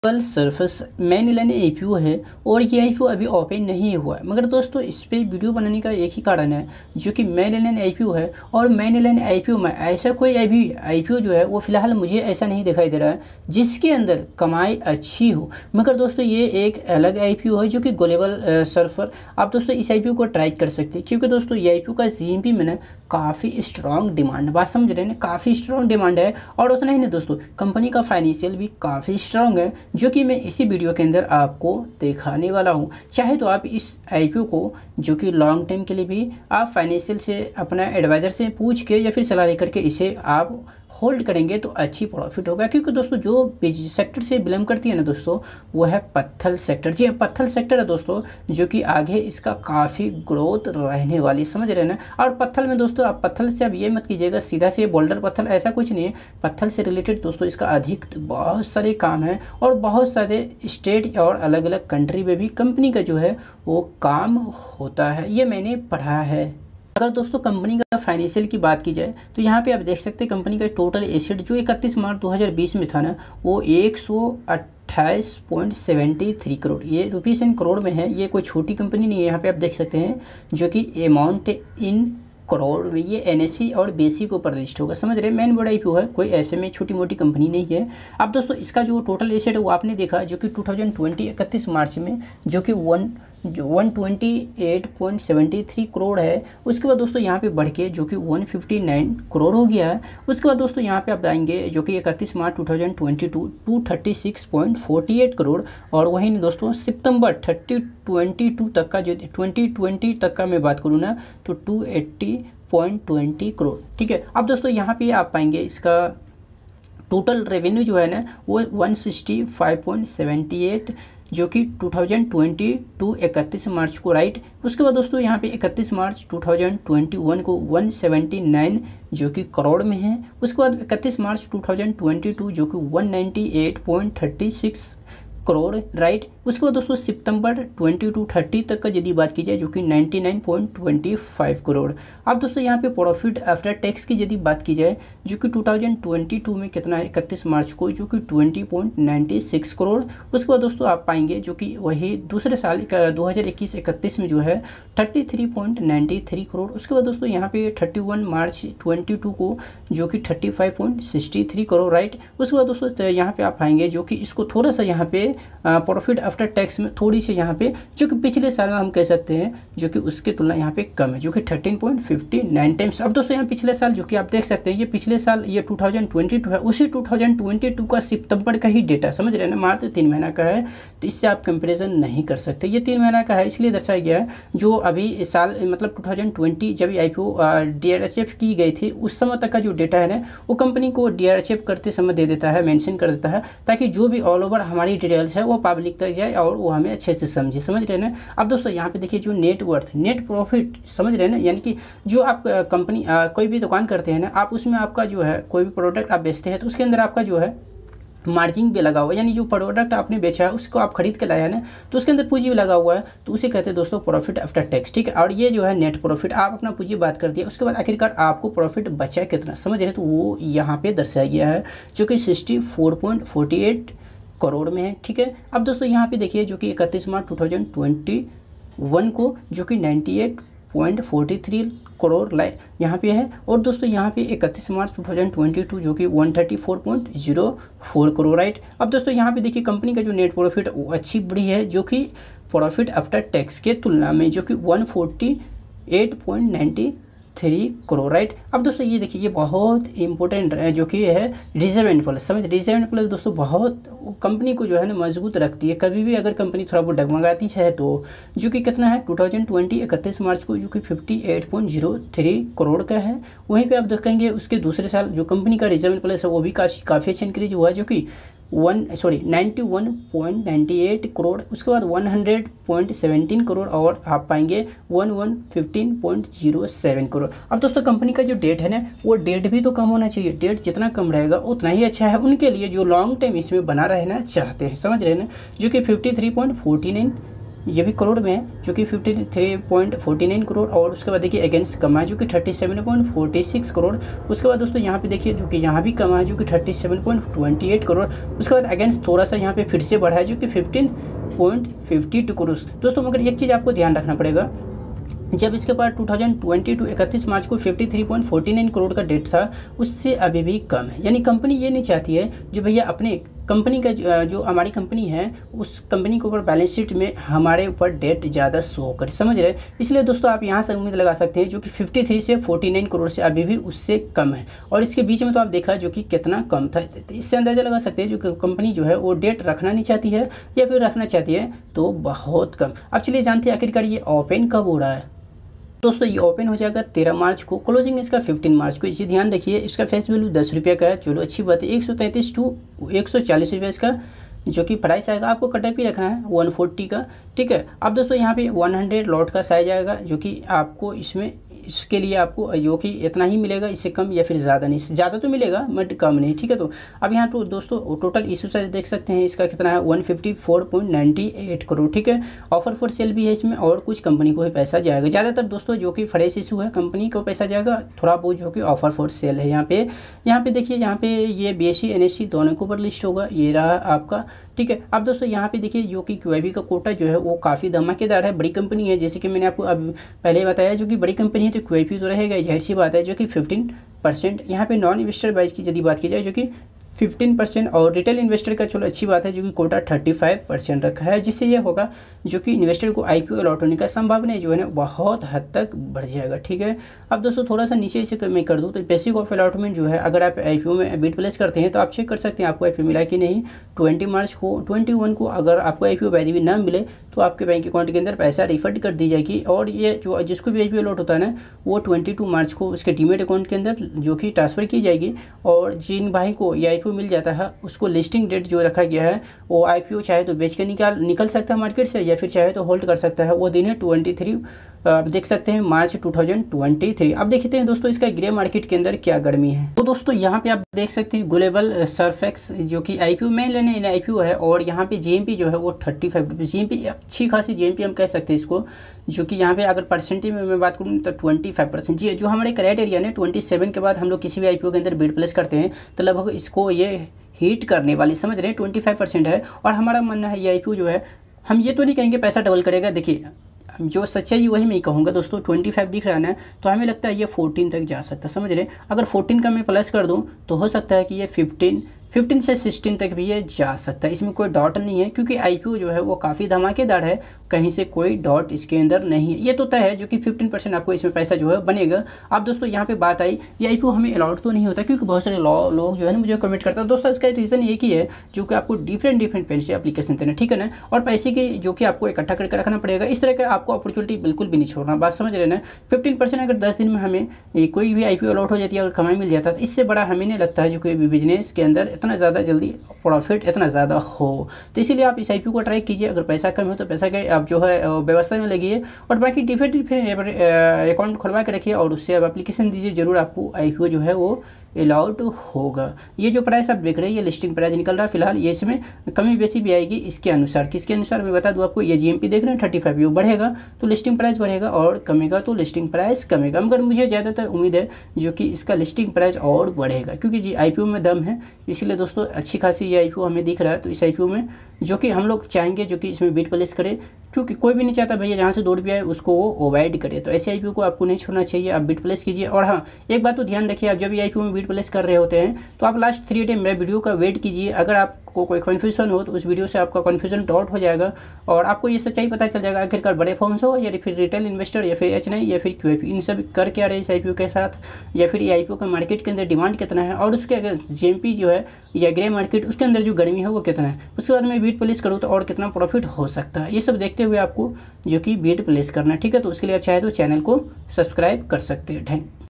Surface main line IPO है और ये आईपीओ अभी ओपन नहीं हुआ है। मगर दोस्तों इस पे वीडियो बनाने का एक ही कारण है, जो कि मेन लाइन आईपीओ है। और मेन लाइन आईपीओ में ऐसा कोई आईपीओ जो है वो फिलहाल मुझे ऐसा नहीं दिखाई दे रहा है जिसके अंदर कमाई अच्छी हो। मगर दोस्तों ये एक अलग आईपीओ है जो कि ग्लोबल सर्फर। आप दोस्तों इस आईपीओ को ट्राई कर सकते हैं, क्योंकि दोस्तों ये आईपीओ का जीएमपी में ना काफ़ी स्ट्रॉन्ग डिमांड, बात समझ रहे हैं ना, काफ़ी स्ट्रॉन्ग डिमांड है। और उतना ही नहीं दोस्तों, कंपनी का फाइनेंशियल भी काफ़ी स्ट्रॉन्ग है, जो कि मैं इसी वीडियो के अंदर आपको दिखाने वाला हूं। चाहे तो आप इस आईपीओ को जो कि लॉन्ग टाइम के लिए भी आप फाइनेंशियल से अपना एडवाइज़र से पूछ के या फिर सलाह लेकर के इसे आप होल्ड करेंगे तो अच्छी प्रॉफिट होगा। क्योंकि दोस्तों जो सेक्टर से बिलोंग करती है ना दोस्तों, वो है पत्थर सेक्टर। जी पत्थर सेक्टर है दोस्तों, जो कि आगे इसका काफ़ी ग्रोथ रहने वाली, समझ रहे हैं ना। और पत्थर में दोस्तों, आप पत्थर से अब ये मत कीजिएगा सीधा से बोल्डर पत्थर, ऐसा कुछ नहीं है। पत्थर से रिलेटेड दोस्तों इसका अधिक बहुत सारे काम है और बहुत सारे स्टेट और अलग अलग कंट्री में भी कंपनी का जो है वो काम होता है, ये मैंने पढ़ा है। अगर दोस्तों कंपनी का फाइनेंशियल की बात की जाए तो यहाँ पे आप देख सकते हैं कंपनी का टोटल एसेट जो 31 मार्च 2020 में था ना, वो 128.73 करोड़, ये रुपीस इन करोड़ में है। ये कोई छोटी कंपनी नहीं है। यहाँ पे आप देख सकते हैं जो कि अमाउंट इन करोड़ में, ये एनएससी और बेसी के ऊपर लिस्ट होगा, समझ रहे हैं। मेन बड़ा आईपीओ है, कोई ऐसे में छोटी मोटी कंपनी नहीं है। अब दोस्तों इसका जो टोटल एसेट है वो आपने देखा, जो कि 2020 31 मार्च में जो कि 128.73 करोड़ है। उसके बाद दोस्तों यहाँ पे बढ़ के जो कि 159 करोड़ हो गया है। उसके बाद दोस्तों यहाँ पे आप आएंगे जो कि 31 मार्च 2022 236.48 करोड़। और वहीं दोस्तों सितंबर 2022 तक का, जो 2020 तक का मैं बात करूँ ना, तो 280.20 करोड़। ठीक है। अब दोस्तों यहाँ पे आप पाएंगे इसका टोटल रेवेन्यू जो है ना वो 165.78, जो कि 2022 31 मार्च को, राइट। उसके बाद दोस्तों यहाँ पे 31 मार्च 2021 को 179 जो कि करोड़ में है। उसके बाद 31 मार्च 2022 जो कि 198.36 करोड़, राइट। उसके बाद दोस्तों सितंबर 22-30 तक का यदि बात की जाए जो कि 99.25 करोड़। अब दोस्तों यहाँ पे प्रॉफिट आफ्टर टैक्स की यदि बात की जाए जो कि 2022 में कितना है 31 मार्च को, जो कि 20.96 करोड़। उसके बाद दोस्तों आप पाएंगे जो कि वही दूसरे साल 2021-31 में जो है 33.93 करोड़। उसके बाद दोस्तों यहाँ पे 31 मार्च 22 को जो कि 35.63 करोड़, राइट। उसके बाद दोस्तों यहाँ पे आप पाएंगे जो कि इसको थोड़ा सा यहाँ पे प्रॉफिट आफ्टर टैक्स में थोड़ी सी यहाँ पे जो कि पिछले साल में हम कह सकते हैं जो कि उसके तुलना यहाँ पे कम है, जो कि 13.59 टाइम्स। अब दोस्तों यहाँ पिछले साल जो कि आप देख सकते हैं, ये पिछले साल ये 2022 है, उसी 2022 का सितंबर का ही डेटा, समझ रहे हैं ना, मात्र 3 महीना का है। तो इससे आप कंपेरिजन नहीं कर सकते। ये 3 महीना का है इसलिए दर्शाया गया है। जो अभी इस साल मतलब 2020 जब आईपीओ डीआरएचएफ की गई थी उस समय तक का जो डेटा है ना, वो कंपनी को डीआरएचएफ करते समय दे देता है, मेंशन कर देता है, ताकि जो भी ऑल ओवर हमारी डिटेल्स है वो पब्लिक तक जाए और वो हमें अच्छे से समझे, समझ रहे हैं ना। अब दोस्तों यहाँ पे देखिए जो नेटवर्थ, नेट प्रॉफिट, समझ रहे हैं ना, यानी कि जो आप कंपनी कोई भी दुकान करते हैं ना, आप उसमें आपका जो है कोई भी प्रोडक्ट आप बेचते हैं तो उसके अंदर आपका जो है मार्जिन भी लगा हुआ है, यानी जो प्रोडक्ट आपने बेचा है उसको आप खरीद के लाया है ना, तो उसके अंदर पूंजी भी लगा हुआ है, तो उसे कहते हैं दोस्तों प्रॉफिट आफ्टर टैक्स। ठीक है। और ये जो है नेट प्रॉफिट, आप अपना पूंजी बात कर दिया, उसके बाद आखिरकार आपको प्रॉफिट बचा कितना, समझ रहे, तो वो यहाँ पे दर्शाया गया है जो कि 64.48 करोड़ में है। ठीक है। अब दोस्तों यहाँ पे देखिए जो कि 31 मार्च 2021 को जो कि 98.43 करोड़ यहाँ पे है। और दोस्तों यहाँ पे 31 मार्च 2022 जो कि 134.04 करोड़, राइट। अब दोस्तों यहाँ पे देखिए कंपनी का जो नेट प्रॉफिट वो अच्छी बड़ी है, जो कि प्रॉफिट आफ्टर टैक्स के तुलना में जो कि 148.93 करोड़, राइट। अब दोस्तों ये देखिए ये बहुत इंपॉर्टेंट है जो कि है रिजर्व एंड प्लस, समझ, रिजर्व एंड प्लस दोस्तों बहुत कंपनी को जो है ना मजबूत रखती है। कभी भी अगर कंपनी थोड़ा बहुत डगमगाती है तो जो कि कितना है 2020 31 मार्च को जो कि 58.03 करोड़ का है। वहीं पे आप देखेंगे उसके दूसरे साल जो कंपनी का रिजर्व एंड प्लस है वो भी काफ़ी अच्छा इंक्रीज हुआ है, जो कि 91.98 करोड़। उसके बाद 100.17 करोड़ और आप पाएंगे 1115.07 करोड़। अब दोस्तों कंपनी का जो डेट है ना, वो डेट भी तो कम होना चाहिए, डेट जितना कम रहेगा उतना ही अच्छा है उनके लिए जो लॉन्ग टाइम इसमें बना रहना चाहते हैं, समझ रहे हैं ना, जो कि 53.49 ये भी करोड़ में है जो कि 53.49 करोड़, और उसके बाद देखिए अगेंस्ट कमा है जो कि 37.46 करोड़। उसके बाद दोस्तों यहाँ पे देखिए जो कि यहाँ भी कमा है जो कि 37.28 करोड़। उसके बाद अगेंस्ट थोड़ा सा यहाँ पे फिर से बढ़ा है जो कि 15.52 करोड़। दोस्तों मगर एक चीज़ आपको ध्यान रखना पड़ेगा, जब इसके पास 2022 31 मार्च को 53.49 करोड़ का डेट था, उससे अभी भी कम है। यानी कंपनी ये नहीं चाहती है जो भैया अपने कंपनी का जो हमारी कंपनी है उस कंपनी के ऊपर बैलेंस शीट में हमारे ऊपर डेट ज़्यादा शो करे, समझ रहे। इसलिए दोस्तों आप यहाँ से उम्मीद लगा सकते हैं जो कि 53 से 49 करोड़ से अभी भी उससे कम है, और इसके बीच में तो आप देखा जो कि कितना कम था। इससे अंदाज़ा लगा सकते हैं जो कंपनी जो है वो डेट रखना नहीं चाहती है, या फिर रखना चाहती है तो बहुत कम। अब चलिए जानते हैं आखिरकार ये ओपन कब हो रहा है। दोस्तों ये ओपन हो जाएगा 13 मार्च को, क्लोजिंग इसका 15 मार्च को। इसे ध्यान रखिए, इसका फेस वैल्यू 10 रुपये का है, चलो अच्छी बात है। 133 टू 140 रुपये इसका जो कि प्राइस आएगा। आपको कटअप ही रखना है 140 का, ठीक है। अब दोस्तों यहाँ पे 100 लॉट का साइज आएगा जो कि आपको इसके लिए आपको जो कि इतना ही मिलेगा, इससे कम या फिर ज़्यादा नहीं, ज़्यादा तो मिलेगा बट कम नहीं, ठीक है। तो अब यहाँ तो दोस्तों टोटल इशू साइज देख सकते हैं इसका कितना है 154.98 करोड़, ठीक है। ऑफर फॉर सेल भी है इसमें, और कुछ कंपनी को ही पैसा जाएगा। ज़्यादातर दोस्तों जो कि फ्रेश इशू है कंपनी को पैसा जाएगा, थोड़ा बहुत जो कि ऑफर फॉर सेल है। यहाँ पे देखिए, यहाँ पे ये BSE NSE दोनों के ऊपर लिस्ट होगा, ये रहा आपका, ठीक है। अब दोस्तों यहाँ पे देखिए जो कि QIB का कोटा जो है वो काफ़ी धमाकेदार है, बड़ी कंपनी है, जैसे कि मैंने आपको अब पहले बताया जो कि बड़ी कंपनी है तो QIB तो रहेगा, जाहिर सी बात है, जो कि 15%। यहाँ पे नॉन इन्वेस्टर बैच की यदि बात की जाए जो कि 15%, और रिटेल इन्वेस्टर का चलो अच्छी बात है जो कि कोटा 35% रखा है, जिससे ये होगा जो कि इन्वेस्टर को IPO अलॉट होने का संभावना जो है ना बहुत हद तक बढ़ जाएगा, ठीक है। अब दोस्तों थोड़ा सा नीचे इसे मैं कर दूँ तो बेसिक ऑफ अलॉटमेंट जो है, अगर आप IPO में बिड प्लेस करते हैं तो आप चेक कर सकते हैं आपको IPO मिला कि नहीं। 20 मार्च को 21 को अगर आपको IPO बाय द वे ना मिले तो आपके बैंक अकाउंट के अंदर पैसा रिफंड कर दी जाएगी, और ये जो जिसको भी IPO अलॉट होता है ना वो 22 मार्च को उसके डीमेट अकाउंट के अंदर जो कि ट्रांसफ़र की जाएगी। और जिन भाई को ये IPO मिल जाता है उसको लिस्टिंग डेट जो रखा गया है वो IPO चाहे तो बेच के निकल सकता है मार्केट से, या फिर चाहे तो होल्ड कर सकता है। वो दिन है 23 आप देख सकते हैं मार्च 2023। अब देखते हैं दोस्तों इसका ग्रे मार्केट के अंदर क्या गर्मी है। तो दोस्तों यहाँ पे आप देख सकते हैं ग्लोबल सर्फेक्स जो कि IPO में लेने IPO है, और यहाँ पे GMP जो है वो 35 रुपये। GMP अच्छी खासी GMP हम कह सकते हैं इसको, जो कि यहाँ पे अगर परसेंटेज में मैं बात करूँ तो 25% जी, जो हमारे क्राइटेरिया ने 27 के बाद हम लोग किसी भी IPO के अंदर बिड प्लेस करते हैं तो लगभग इसको ये हीट करने वाली, समझ रहे हैं, 25% है। और हमारा मानना है ये IPO जो है, हम ये तो नहीं कहेंगे पैसा डबल करेगा, देखिए जो सच्चाई वही मैं कहूँगा दोस्तों। 25 दिख रहा है ना, तो हमें लगता है ये 14 तक जा सकता है, समझ रहे। अगर 14 का मैं प्लस कर दूँ तो हो सकता है कि ये 15 से 16 तक भी ये जा सकता है, इसमें कोई डाउट नहीं है, क्योंकि IPO जो है वो काफ़ी धमाकेदार है, कहीं से कोई डाउट इसके अंदर नहीं है। ये तो तय है जो कि 15% आपको इसमें पैसा जो है बनेगा। अब दोस्तों यहाँ पे बात आई ये IPO हमें अलाउड तो नहीं होता, क्योंकि बहुत सारे लोग जो है ना मुझे कमेंट करता है। दोस्तों इसका रीज़न एक ही है जो कि आपको डिफरेंट पैसे एप्लीकेशन देना, ठीक है ना, और पैसे की जो कि आपको इकट्ठा करके रखना पड़ेगा। इस तरह का आपको अपॉर्चुनिटी बिल्कुल भी नहीं छोड़ना, बात समझ रहे ना। 15% अगर 10 दिन में हमें कोई भी IPO अलाउड हो जाती है, अगर कमाई मिल जाता है, तो इससे बड़ा हमें नहीं लगता है जो कोई भी बिजनेस के अंदर इतना ज़्यादा जल्दी प्रॉफिट इतना ज़्यादा हो। तो इसीलिए आप इस IPO को ट्राई कीजिए। अगर पैसा कम हो तो पैसा के आप जो है व्यवस्था में लगिए, और बाकी डिफरेंट अकाउंट खुलवा के रखिए और उससे आप एप्लीकेशन दीजिए, ज़रूर आपको IPO जो है वो अलाउड होगा। ये जो प्राइस आप देख रहे हैं ये लिस्टिंग प्राइस निकल रहा है फिलहाल, ये इसमें कमी बेसी भी आएगी इसके अनुसार। किसके अनुसार मैं बता दूं आपको, ये GMP देख रहे हैं 35, ये बढ़ेगा तो लिस्टिंग प्राइस बढ़ेगा, और कमेगा तो लिस्टिंग प्राइस कमेगा। मगर मुझे ज़्यादातर उम्मीद है जो कि इसका लिस्टिंग प्राइस और बढ़ेगा, क्योंकि जी IPO में दम है। इसीलिए दोस्तों अच्छी खासी ये IPO हमें दिख रहा है, तो इस IPO में जो कि हम लोग चाहेंगे जो कि इसमें बिड प्लेस करे, क्योंकि कोई भी नहीं चाहता भैया जहाँ से 2 रुपया है उसको वो अवॉइड करे। तो ऐसे IPO को आपको नहीं छोड़ना चाहिए, आप बिड प्लेस कीजिए। और हाँ, एक बात तो ध्यान रखिए, आप जब भी IPO में बिड प्लेस कर रहे होते हैं तो आप लास्ट 3 डे मेरे वीडियो का वेट कीजिए। अगर आपको कोई कन्फ्यूजन हो तो उस वीडियो से आपका कन्फ्यूजन आउट हो जाएगा, और आपको ये सच्चाई पता चल जाएगा आखिरकार बड़े फर्म्स हो या फिर रिटेल इन्वेस्टर या फिर H9 या फिर QIP, इन सब कर क्या रहे इस IPO के साथ, या फिर ये IPO का मार्केट के अंदर डिमांड कितना है, और उसके अगर GMP जो है या ग्रे मार्केट उसके अंदर जो गर्मी है वो कितना है, उसके बाद मैं बिड प्लेस करूँ तो और कितना प्रॉफिट हो सकता है। ये सब देखते हुए आपको जो कि बिड प्लेस करना है, ठीक है। तो उसके लिए आप चाहे तो चैनल को सब्सक्राइब कर सकते हैं।